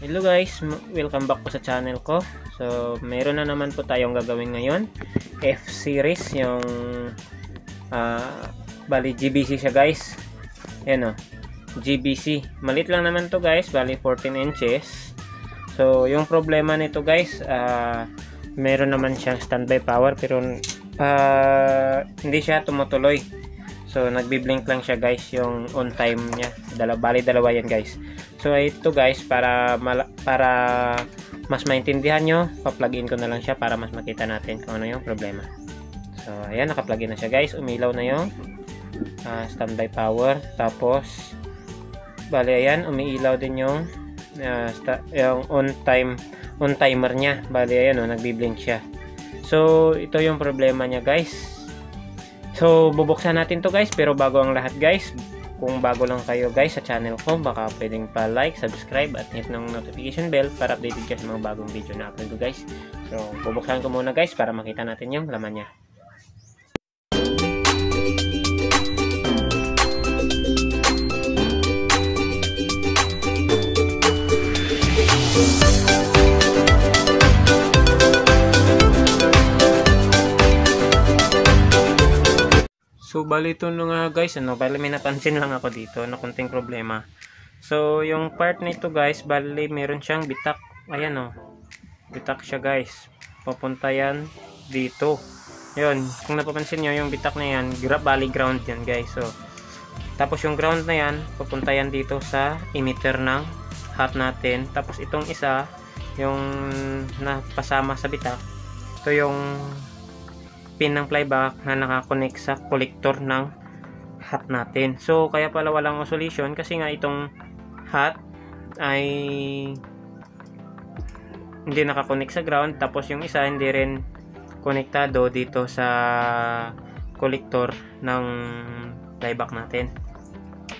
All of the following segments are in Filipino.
Hello guys, welcome back po sa channel ko. So, meron na naman po tayong gagawin ngayon. F-series, yung bali GBC siya guys. Ayan o, GBC. Malit lang naman to guys, bali 14 inches. So, yung problema nito guys, meron naman siyang standby power pero hindi siya tumutuloy. So, nagbi-blink lang siya guys, yung on time niya. Bali dalawa yan guys. So, ito guys, para mas maintindihan nyo, pa-plug-in ko na lang siya para mas makita natin kung ano yung problema. So, ayan, naka-plug-in na siya guys. Umilaw na yung standby power. Tapos, bali, ayan, umiilaw din yung on timer niya. Bali, ayan, nagbi-blink siya. So, ito yung problema niya guys. So, bubuksan natin to guys, pero bago ang lahat guys, kung bago lang kayo guys sa channel ko, baka pwedeng pa-like, subscribe at hit ng notification bell para updated ka sa mga bagong video na upload ko guys. So, bubuksan ko muna guys para makita natin yung laman niya. So, bali ito nga guys, bali may napansin lang ako dito na kunting problema. So, yung part nito guys, bali meron siyang bitak. Ayan bitak siya guys. Papunta yan dito. Yun, kung napapansin nyo, yung bitak na yan, bali ground yan guys. So, tapos yung ground na yan, papunta yan dito sa emitter ng hot natin. Tapos itong isa, yung napasama sa bitak, ito yung pin ng flyback na nakakonect sa collector ng hot natin. So, kaya pala walang oscillation kasi nga itong hot ay hindi nakakonect sa ground, tapos yung isa hindi rin konektado dito sa collector ng flyback natin.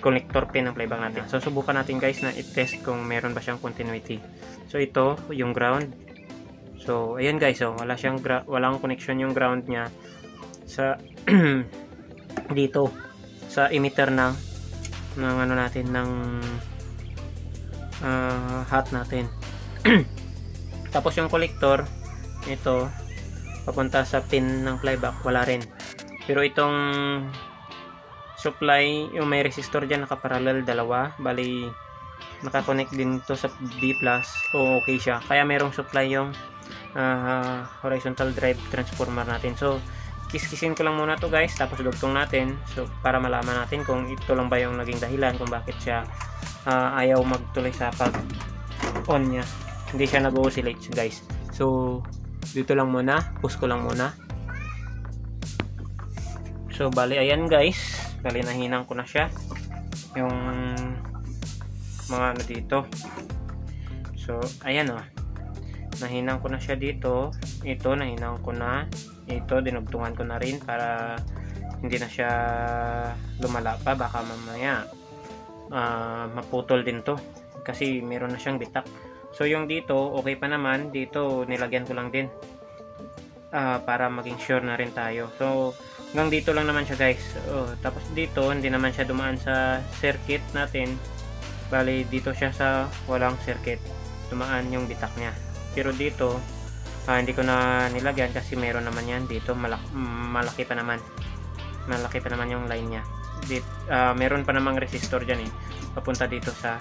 Collector pin ng flyback natin. So, subukan natin guys na i-test kung meron ba siyang continuity. So, ito yung ground. So, ayan guys, walang connection yung ground niya sa dito sa emitter ng ano natin ng hot natin. Tapos yung collector ito papunta sa pin ng flyback, wala rin. Pero itong supply, yung may resistor diyan nakaparallel dalawa, bali nakakonect din to sa B+, o okay siya. Kaya merong supply yung horizontal drive transformer natin. So, kiskisin ko lang muna to guys, tapos dugtong natin. So, para malaman natin kung ito lang ba yung naging dahilan kung bakit siya ayaw magtuloy sa pag-on niya. Hindi siya nag-oscillate guys. So, dito lang muna, push ko lang muna. So, bali ayan guys, bali nahinang ko na siya yung mga ano dito. So, ayan nahinang ko na siya dito. Ito, nahinang ko na. Ito, dinugtungan ko na rin para hindi na siya lumala pa. Baka mamaya maputol din to. Kasi meron na siyang bitak. So, yung dito, okay pa naman. Dito, nilagyan ko lang din. Para maging sure na rin tayo. So, hanggang dito lang naman siya guys. Tapos dito, hindi naman siya dumaan sa circuit natin. Bali, dito siya sa walang circuit. Dumaan yung bitak niya. Pero dito, hindi ko na nilagyan kasi meron naman yan dito. Malaki pa naman. Malaki pa naman yung line niya. Meron pa namang resistor dyan papunta dito sa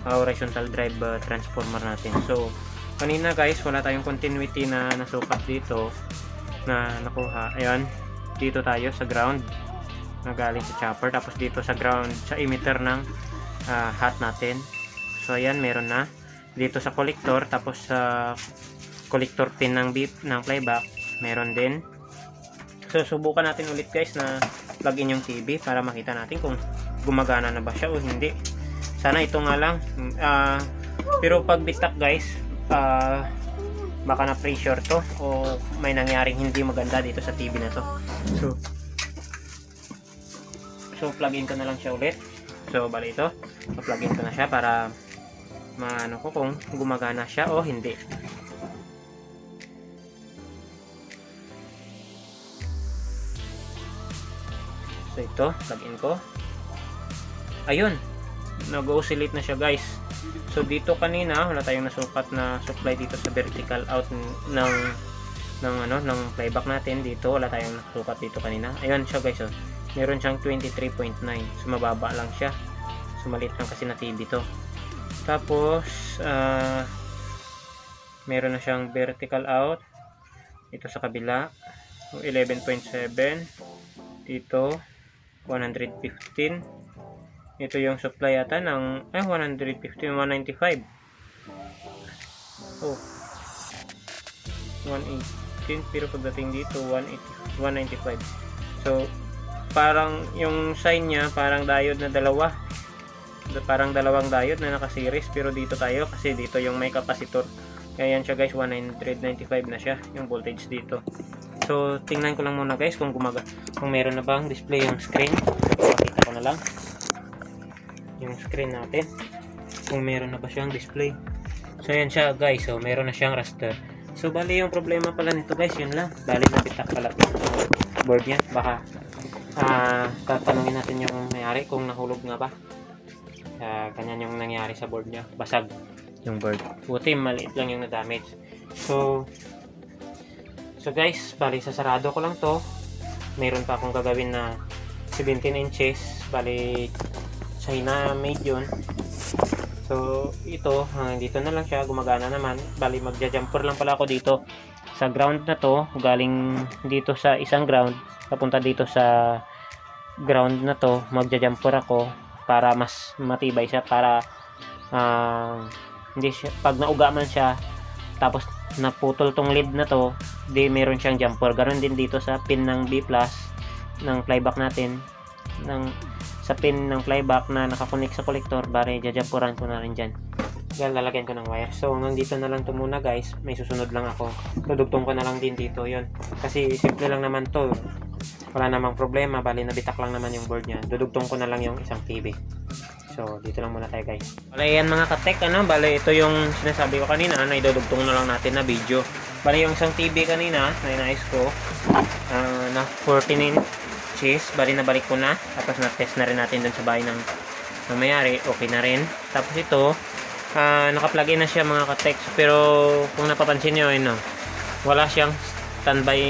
horizontal drive transformer natin. So, kanina guys, wala tayong continuity na nasukat dito na nakuha. Ayan, dito tayo sa ground na galing sa chopper. Tapos dito sa ground, sa emitter ng hot natin. So, ayan, meron na. Dito sa collector, tapos sa collector pin ng flyback, meron din. So, subukan natin ulit guys na plug in yung TV para makita natin kung gumagana na ba siya o hindi. Sana ito nga lang. Pero pag bitak guys, baka na pressure to o may nangyaring hindi maganda dito sa TV na to. So plug in ko na lang siya ulit. So, bali ito, plug in ko na siya para maano ko kung gumagana siya o hindi. So ito, plug in ko. Ayun, nag-oscillate na siya guys. So dito kanina wala tayong nasukat na supply dito sa vertical out ng playback natin. Dito wala tayong nasukat dito kanina. Ayun siya guys, oh. Meron siyang 23.9. So mababa lang siya. So maliit lang kasi na TV to. Tapos meron na siyang vertical out ito sa kabila, 11.7. Dito 115. Ito yung supply yata ng 115, 195. Oh, 118, pero pagdating dito 180, 195. So parang yung sign niya parang diode na dalawa, parang dalawang diode na naka-series, pero dito tayo kasi dito yung may capacitor. Kaya yan siya guys, 195 na siya yung voltage dito. So tingnan ko lang muna guys kung meron na bang display yung screen. Pakita ko na lang yung screen natin kung meron na ba siyang display. So yan siya guys, so meron na siyang raster. So bali yung problema pala nito guys, yun lang, bali nabitak pala board niya. Baka tatanungin natin yung mayari kung nahulog nga ba. Ganyan yung nangyari sa board niya, basag yung board. Buti maliit lang yung na-damage. So guys, bali sasarado ko lang to. Meron pa akong gagawin na 17 inches, bali China made yun. So ito, dito na lang siya, gumagana naman. Bali magja-jumper lang pala ako dito sa ground na to, galing dito sa isang ground papunta dito sa ground na to. Magja-jumper ako para mas matibay siya, para hindi siya, pag nauga man siya tapos naputol tong lead na to, di meron siyang jumper. Ganon din dito sa pin ng B+ ng flyback natin, sa pin ng flyback na nakakonek sa collector, bari jajampuran ko na rin dyan. Yan, lalagyan ko ng wire. So hanggang dito na lang to muna guys, may susunod lang ako. Dudugtong ko na lang din dito yon, kasi simple lang naman to, wala namang problema. Bali nabitak lang naman yung board nya, dudugtong ko na lang yung isang TV. So dito lang muna tayo guys. Bali yan mga katek, bali ito yung sinasabi ko kanina na idudugtong na lang natin na video. Bali yung isang TV kanina na inayos ko na 14 inches, bali nabalik ko na, tapos na-test na rin natin dun sa bahay ng mayari, okay na rin. Tapos ito naka-plug in na siya mga ka-text, pero kung napapansin nyo, wala siyang standby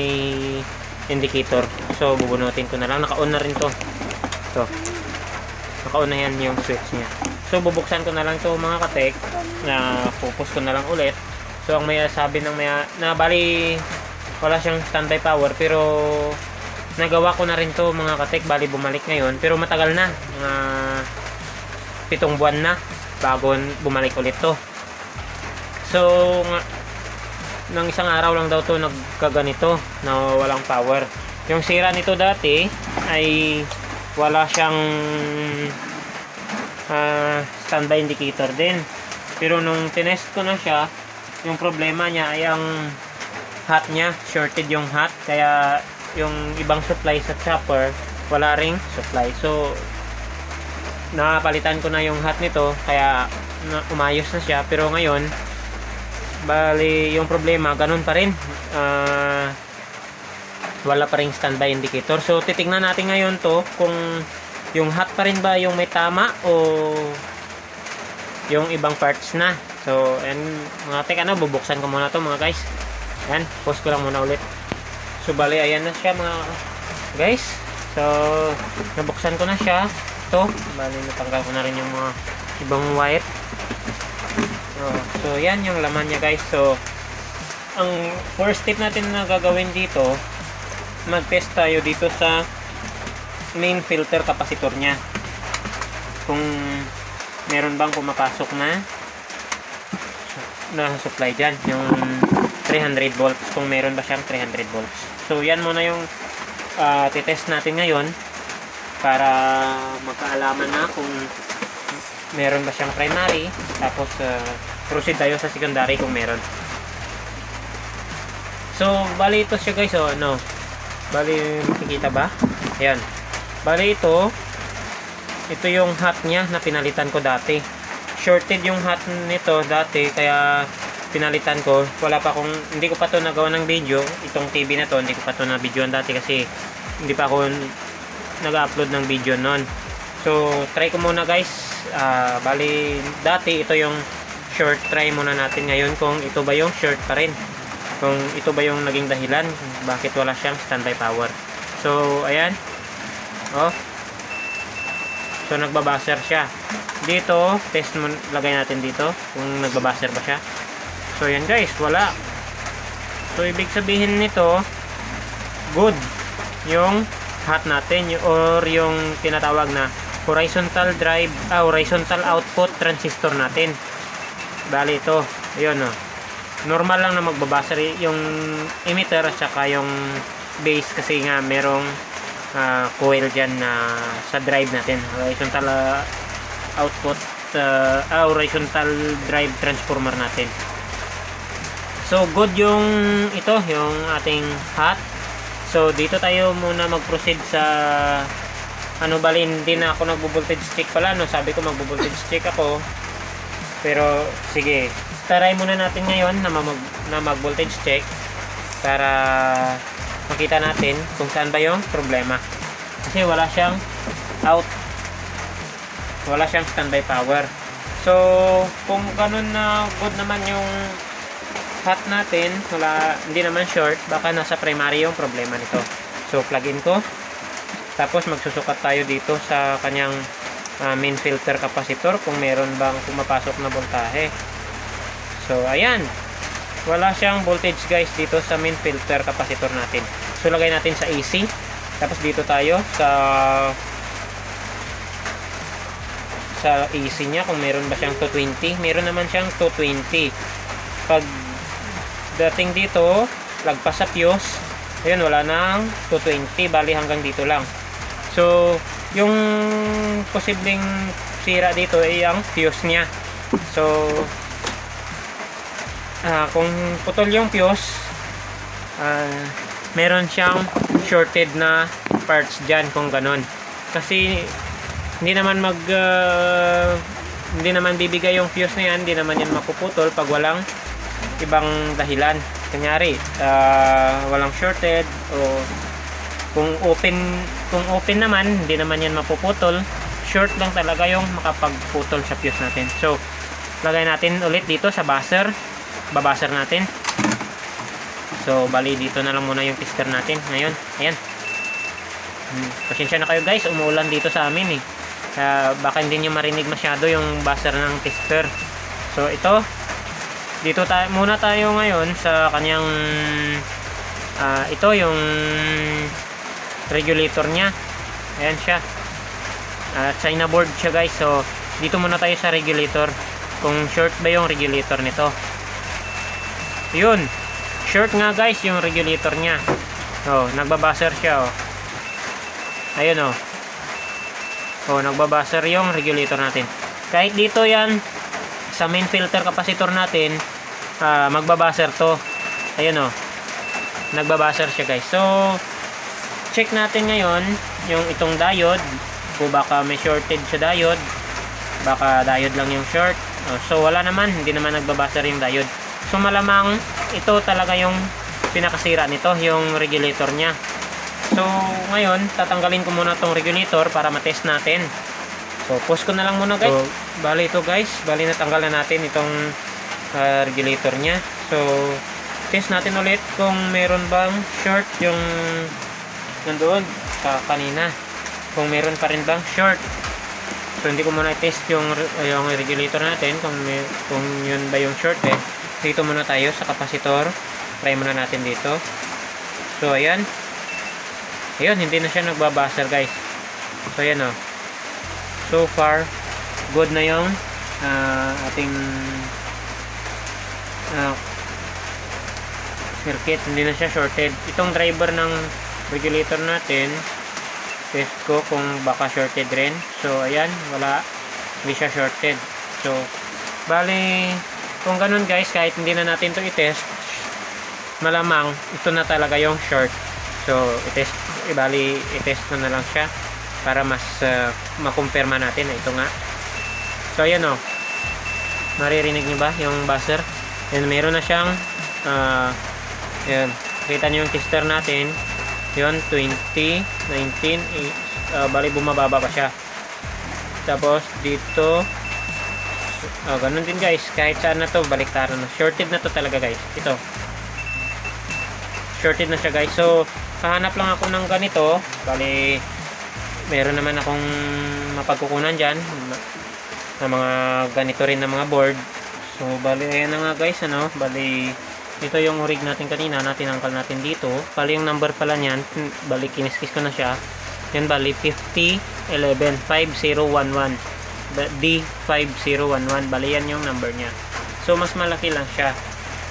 indicator. So bubunutin ko na lang, naka-on na rin to. Naka-on na yan yung switch nya. So bubuksan ko na lang to mga ka-text, na focus ko na lang ulit. So ang may sabi ng na bali wala siyang standby power, pero nagawa ko na rin to mga katek. Bali bumalik ngayon, pero matagal na, mga 7 buwan na bago bumalik ulit to. So nang isang araw lang daw to nagkaganito na walang power. Yung sira nito dati ay wala siyang standby indicator din, pero nung tinest ko na siya, yung problema niya ay ang hot niya, shorted yung hot, kaya yung ibang supply sa chopper wala ring supply. So napalitan ko na yung hot nito, kaya umayos na siya. Pero ngayon bali yung problema ganun pa rin, wala pa ring standby indicator. So titingnan natin ngayon to kung yung hot pa rin ba yung may tama o yung ibang parts na. So and mga tek, bubuksan ko muna to mga guys. Yan, pause ko lang muna ulit. So bali ayan na siya mga guys. So nabuksan ko na siya. Ito, bali natanggal ko na rin yung mga ibang wire. So yan yung laman niya guys. So ang first step natin na gagawin dito, mag-test tayo dito sa main filter capacitor nya, kung meron bang pumapasok na supply dyan, yung 300 volts, kung meron ba siyang 300 volts. So yan muna yung titest natin ngayon, para magkaalaman na kung meron ba siyang primary. Tapos proceed tayo sa secondary kung meron. So bali ito siya guys, bali makikita ba? Ayan, bali ito yung hot nya na pinalitan ko dati. Shorted yung hot nito dati, kaya pinalitan ko. Hindi ko pa to nagawa ng video. Itong TV na to, hindi ko pa to na videoan dati, kasi hindi pa ako nag-upload ng video noon. So try ko muna guys. Bali dati ito yung short, try muna natin ngayon kung ito ba yung short pa rin, kung ito ba yung naging dahilan bakit wala siyang standby power. So ayan, oh, so nagbabaser siya dito. Test mo, lagay natin dito kung nagbabaser ba siya. So ayan guys, wala. So ibig sabihin nito, good yung hot natin, or yung tinatawag na horizontal drive, horizontal output transistor natin. Bali ito, ayun oh. Normal lang na magbabaser yung emitter at saka yung base, kasi nga merong coil dyan na sa drive natin, horizontal output, horizontal drive transformer natin. So good yung ito, yung ating hot. So dito tayo muna mag-proceed sa bali hindi na ako nagbo-voltage check pala, no? Sabi ko magbo-voltage check ako. Pero sige, try muna natin ngayon na mag-voltage check para makita natin kung saan ba yung problema. Kasi wala siyang out, wala siyang standby power. So kung ganun na good naman yung hot natin, wala, hindi naman short, baka nasa primary yung problema nito. So plug in ko, tapos magsusukat tayo dito sa kanyang main filter capacitor kung meron bang pumapasok na voltahe. So ayan, wala siyang voltage guys dito sa main filter capacitor natin. So lagay natin sa AC, tapos dito tayo sa AC niya kung meron ba siyang 220. Meron naman siyang 220. Pag dating dito, lagpas sa fuse, ayun, wala nang 220, bali hanggang dito lang. So yung posibleng sira dito ay ang fuse niya. So kung putol yung fuse, meron siyang shorted na parts dyan kung ganun. Kasi hindi naman hindi naman bibigay yung fuse na yan, hindi naman yan mapuputol pag walang ibang dahilan. Kunyari walang shorted, o kung open naman, hindi naman yan mapuputol. Short lang talaga yung makapagputol sa fuse natin. So lagay natin ulit dito sa buzzer, babaser natin. So bali dito na lang muna yung tester natin ngayon. Ayan, pasensya na kayo guys, umuulan dito sa amin baka hindi nyo marinig masyado yung buzzer ng tester. So ito, dito muna tayo ngayon sa kanyang ito yung regulator niya. Ayan siya, China board siya guys. So dito muna tayo sa regulator, kung short ba yung regulator nito. Yun, short nga guys yung regulator niya. Nagbabuzzer siya. Ayun nagbabuzzer yung regulator natin. Kahit dito yan sa main filter capacitor natin, magbabuzzer to. Ayun nagbabuzzer siya guys. So check natin ngayon yung itong diode, kung baka may shorted sa diode, baka diode lang yung short. So wala naman, hindi naman nagbabuzzer yung diode. So malamang ito talaga yung pinakasira nito, yung regulator nya. So ngayon tatanggalin ko muna tong regulator para matest natin. So pause ko na lang muna guys. So bali ito guys, bali natanggal na natin itong regulator nya. So test natin ulit kung meron bang short yung nandoon sa kanina, kung meron pa rin bang short. So hindi ko muna i-test yung regulator natin kung yun ba yung short. Dito muna tayo sa capacitor, try muna natin dito. So ayan, hindi na siya nagbabuzzer guys. So ayan so far good na yung ating circuit, hindi na siya shorted. Itong driver ng regulator natin, test ko kung baka shorted rin. So ayan, wala, hindi siya shorted. So bali kung ganun guys, kahit hindi na natin to i-test, malamang ito na talaga yung short. So i-test na lang siya para mas makumpirma natin na ito nga. So ayan maririnig nyo ba yung buzzer? And meron na siyang yan, kita nyo yung tester natin, yun 20, 19, bali bumababa pa siya. Tapos dito, ganun din guys, kahit saan na to, baliktaran na. Shorted na to talaga guys. Ito, shorted na siya guys. So hahanap lang ako ng ganito. Bali, meron naman akong mapagkukunan dyan na mga ganito rin na mga board. So bali, ayan na nga guys, ano, bali ito yung rig natin kanina na tinangkal natin dito. Bali yung number pala niyan, bali kiniskis ko na siya. Yan bali 5011 5011 D5011, bali yan yung number niya. So mas malaki lang siya.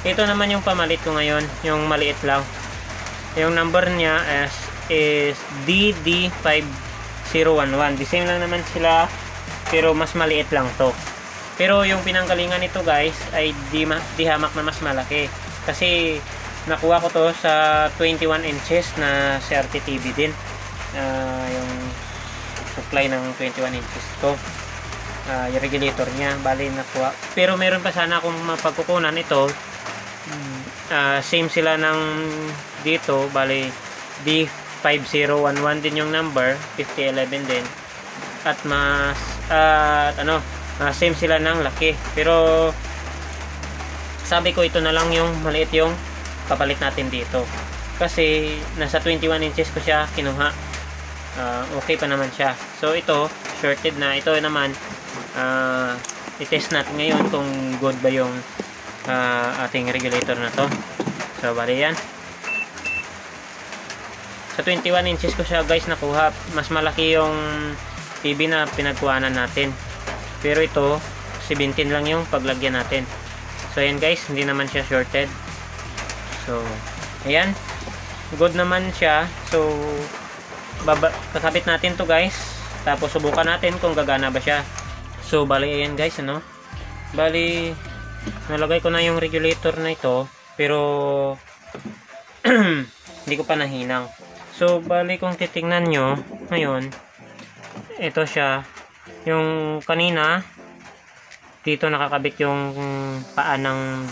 Ito naman yung pamalit ko ngayon, yung maliit lang. Yung number niya is DD5011. The same lang naman sila, pero mas maliit lang to. Pero yung pinanggalingan nito guys ay di hamak na mas malaki. Kasi nakuha ko to sa 21 inches na CRT TV din. Yung supply ng 21 inches to. Yung regulator niya, bali nakuha. Pero meron pa sana akong mapagkukunan ito. Same sila ng dito, bali D5011 din yung number, 5011 din. At mas same sila ng laki. Pero sabi ko ito na lang yung maliit yung papalit natin dito. Kasi nasa 21 inches ko siya kinuha. Okay pa naman siya. So ito, shorted na. Ito naman, i-test natin ngayon kung good ba yung ating regulator na to. So bali yan. Sa 21 inches ko siya guys nakuha. Mas malaki yung TV na pinagkuhanan natin. Pero ito, 17 lang yung paglagyan natin. So ayan guys, hindi naman siya shorted. So ayan, good naman siya. So kakabit natin to guys, tapos subukan natin kung gagana ba siya. So bali ayan guys, ano, bali nalagay ko na yung regulator na ito, pero hindi ko pa nahinang. So bali kung titingnan nyo ngayon, ito siya. Yung kanina dito nakakabit yung paa ng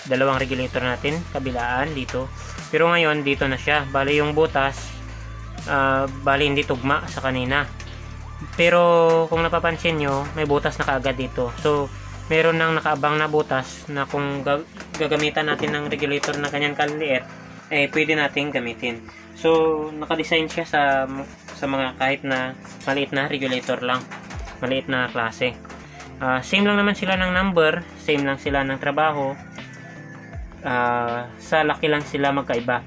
dalawang regulator natin, kabilaan dito. Pero ngayon dito na siya. Bali yung butas, bali hindi tugma sa kanina. Pero kung napapansin nyo, may butas na kaagad dito. So meron nang nakaabang na butas na kung gagamitan natin ng regulator na kanyang kaliit, pwede nating gamitin. So nakadesign siya sa mga kahit na maliit na regulator lang, maliit na klase. Same lang naman sila ng number, same lang sila ng trabaho, sa laki lang sila magkaiba.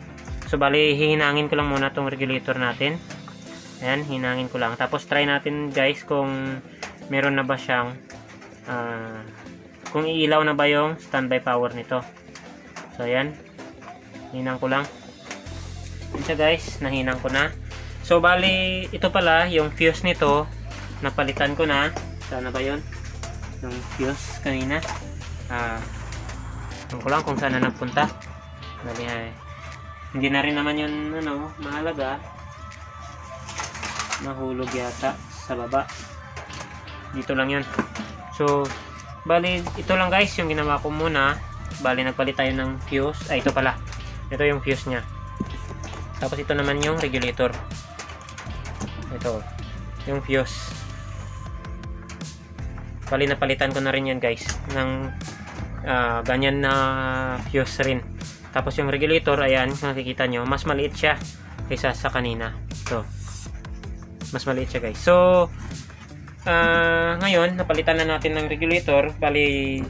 So bali hihinangin ko lang muna tong regulator natin. Ayan, hinangin ko lang. Tapos try natin guys kung meron na ba siyang kung iilaw na ba yung standby power nito. So ayan, hinang ko lang. Ayan siya guys, nahinang ko na. So bali ito pala yung fuse nito, napalitan ko na. Sana ba yun? Yung fuse kanina, ko lang kung saan na nagpunta. Bali, hindi na rin naman yun mahalaga. Nahulog yata sa baba. Dito lang yun. So bali ito lang guys yung ginawa ko muna. Bali nagpalit tayo ng fuse. Ito pala, ito yung fuse nya. Tapos ito naman yung regulator. Ito yung fuse. Bali napalitan ko na rin yan guys ng ganyan na fuse rin. Tapos yung regulator, ayan, nakikita nyo, mas maliit siya kaysa sa kanina. So mas maliit siya guys. So ngayon napalitan na natin ng regulator. Bali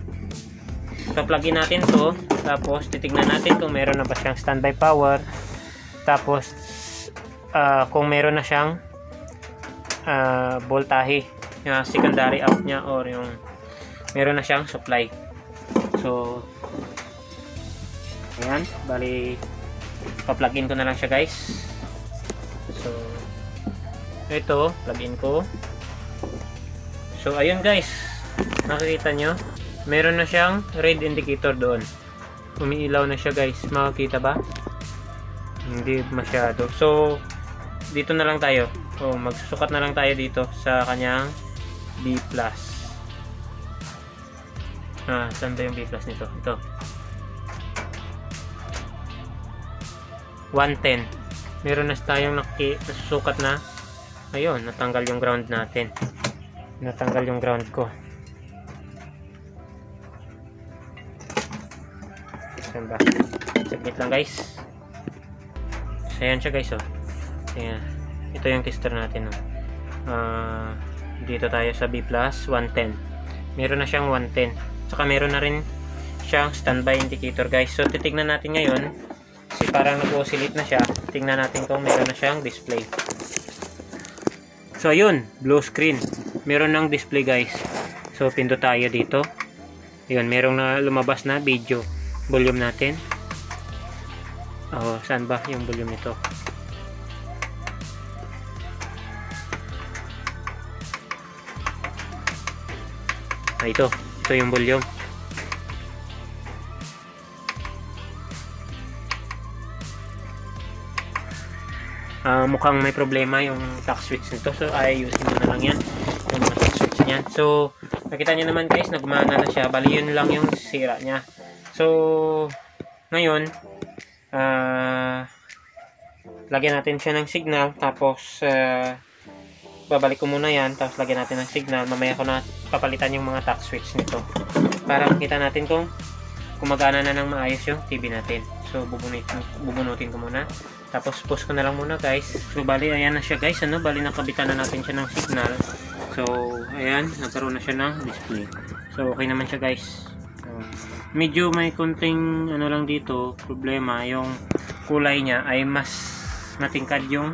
pa-plug-in natin to, tapos titignan natin kung meron na ba siyang standby power. Tapos kung meron na siyang voltahe, yung secondary out nya, or yung meron na siyang supply. So ayan, bali pa-plug-in ko na lang siya guys. So ito, plug-in ko. So ayun guys, nakikita nyo, meron na siyang red indicator doon. Umiilaw na siya guys, makikita ba? Hindi masyado. So dito na lang tayo. So magsusukat na lang tayo dito sa kanyang B+. Saan ba yung B+ nito? Ito 110. Meron na tayong nasusukat na. Ayun, natanggal yung ground natin. natanggal yung ground ko. Saan ba? Saglit lang guys. So ayan siya guys, oh. Ayan. Ito yung tester natin, oh. Dito tayo sa B+, 110. Meron na siyang 110. Saka meron na rin siyang standby indicator guys. So titignan natin ngayon, kasi parang nag-oscillate na siya. Tingnan natin kung meron na siyang display. So ayun, blue screen. Meron ng display guys. So pindot tayo dito. Ayun, merong na lumabas na video. Volume natin. Oh, saan ba yung volume nito? Ito yung volume. Mukhang may problema yung tack switch nito, so ayusin mo na lang yan, yung mga tack switch niyan. So nakita nyo naman guys, nagmana na siya. Bali yun lang yung sira niya. So ngayon lagyan natin siya ng signal, tapos babalik ko muna yan, tapos lagyan natin ng signal. Mamaya ko na papalitan yung mga tack switch nito para makita natin kung gumagana na ng maayos yung TV natin. So bubunutin ko muna, tapos post ko na lang muna guys. So bali ayan na siya guys, bali nakabitan na natin siya ng signal. So ayan, nagkaroon na siya ng display. So okay naman siya guys. Medyo may konting lang dito problema, yung kulay niya ay mas matingkad yung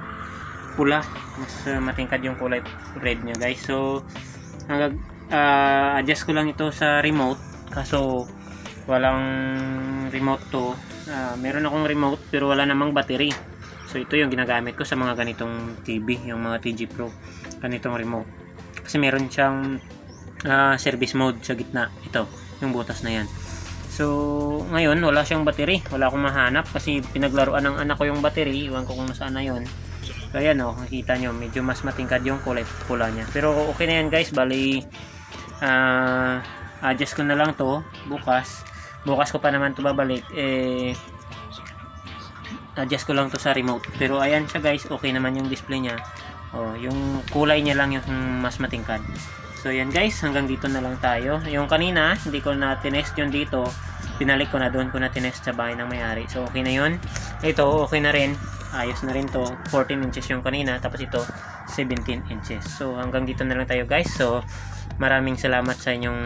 pula, mas matingkad yung kulay red niya guys. So adjust ko lang ito sa remote, kaso walang remote to. Meron akong remote pero wala namang battery. So ito yung ginagamit ko sa mga ganitong TV, yung mga TG Pro, ganitong remote. Kasi meron siyang service mode sa gitna. Ito, yung butas na yan. So ngayon wala siyang battery, wala akong mahanap kasi pinaglaruan ng anak ko yung battery. Iwan ko kung nasaan na yun. So ayan, nakikita nyo, medyo mas matingkad yung kulay pula niya. Pero okay na yan guys. Bali adjust ko na lang to bukas ko pa naman to babalik. Adjust ko lang to sa remote. Pero ayan siya guys, okay naman yung display niya. Yung kulay niya lang yung mas matingkad. So yan guys, hanggang dito na lang tayo. Yung kanina, hindi ko na tinest yun dito. Pinalik ko na, doon ko na tinest sa bahay ng may-ari. So okay na yun. Ito, okay na rin. Ayos na rin to. 14 inches yung kanina. Tapos ito, 17 inches. So hanggang dito na lang tayo guys. So maraming salamat sa inyong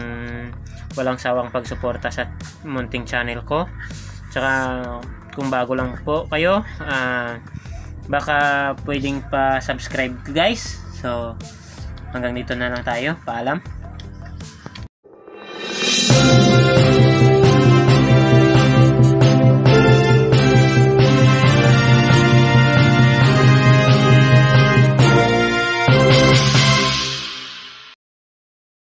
walang sawang pagsuporta sa munting channel ko. Tsaka kung bago lang po kayo, baka pwedeng pa subscribe guys. So hanggang dito na lang tayo. Paalam.